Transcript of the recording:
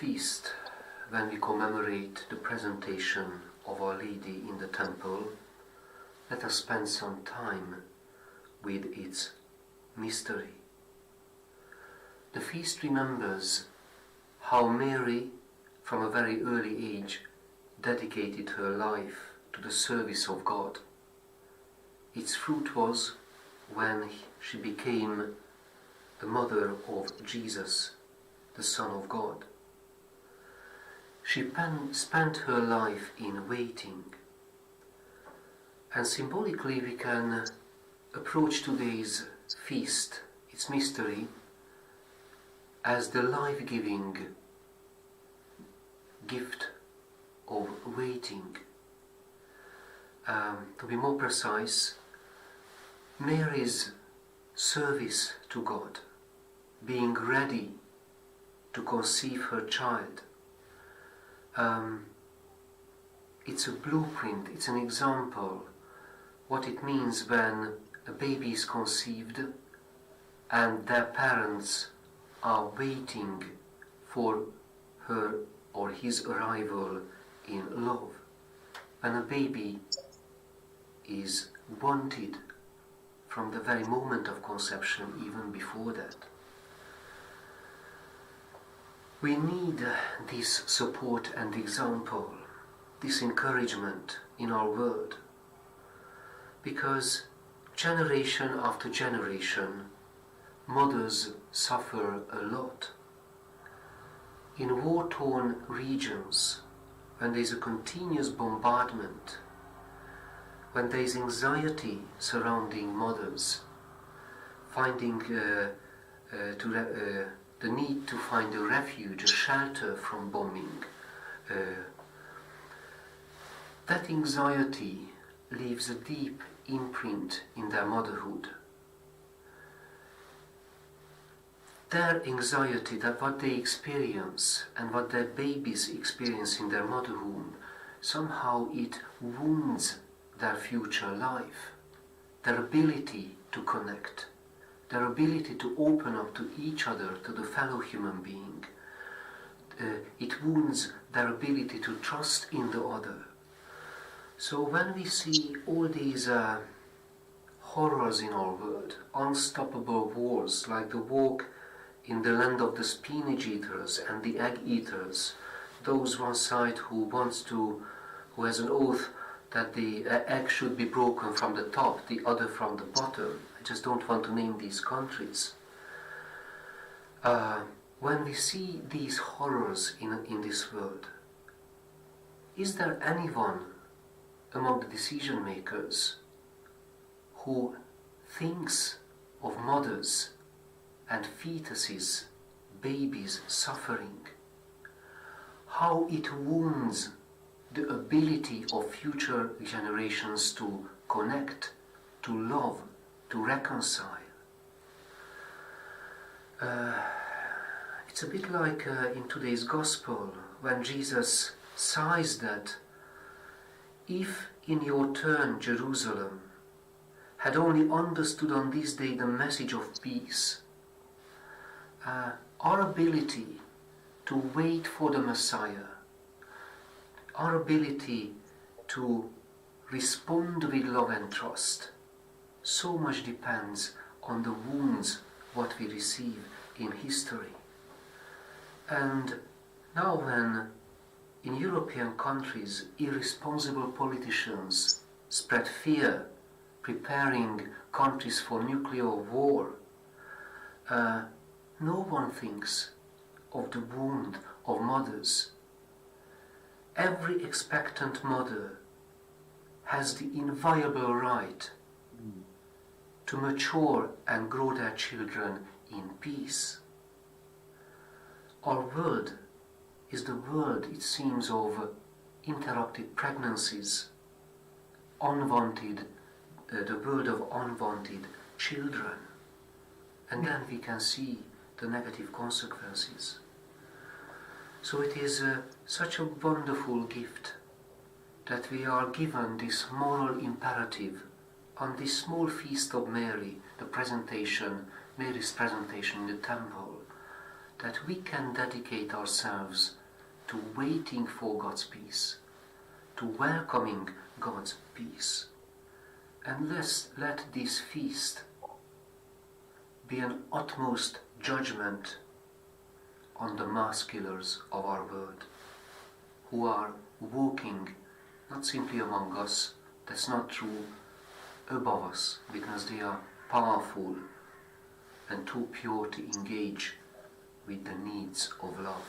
feast, when we commemorate the presentation of Our Lady in the temple, let us spend some time with its mystery. The feast remembers how Mary, from a very early age, dedicated her life to the service of God. Its fruit was when she became the mother of Jesus, the Son of God. She spent her life in waiting. And symbolically we can approach today's feast, its mystery, as the life-giving gift of waiting. To be more precise, Mary's service to God, being ready to conceive her child, it's a blueprint, it's an example what it means when a baby is conceived and their parents are waiting for her or his arrival in love. When a baby is wanted from the very moment of conception, even before that. We need this support and example, this encouragement in our world, because generation after generation, mothers suffer a lot. In war-torn regions, when there is a continuous bombardment, when there is anxiety surrounding mothers, finding the need to find a refuge, a shelter from bombing, that anxiety leaves a deep imprint in their motherhood. Their anxiety, that what they experience and what their babies experience in their mother womb, somehow it wounds their future life, their ability to connect, their ability to open up to each other, to the fellow human being. It wounds their ability to trust in the other. So when we see all these horrors in our world, unstoppable wars like the war in the land of the spinach eaters and the egg eaters, those one side who has an oath that the egg should be broken from the top, the other from the bottom. I just don't want to name these countries. When we see these horrors in this world, is there anyone among the decision makers who thinks of mothers and fetuses, babies suffering, how it wounds the ability of future generations to connect, to love, to reconcile? It's a bit like in today's gospel, when Jesus sighs that if in your turn Jerusalem had only understood on this day the message of peace, our ability to wait for the Messiah, our ability to respond with love and trust, so much depends on the wounds what we receive in history. And now when in European countries irresponsible politicians spread fear, preparing countries for nuclear war, no one thinks of the wound of mothers. Every expectant mother has the inviolable right to mature and grow their children in peace. Our world is the world, it seems, of interrupted pregnancies, the world of unwanted children. And then we can see the negative consequences. So it is such a wonderful gift that we are given this moral imperative on this small feast of Mary, Mary's presentation in the temple, that we can dedicate ourselves to waiting for God's peace, to welcoming God's peace. And let this feast be an utmost judgment on the mass killers of our world, who are walking not simply among us, that's not true, above us, because they are powerful and too pure to engage with the needs of love.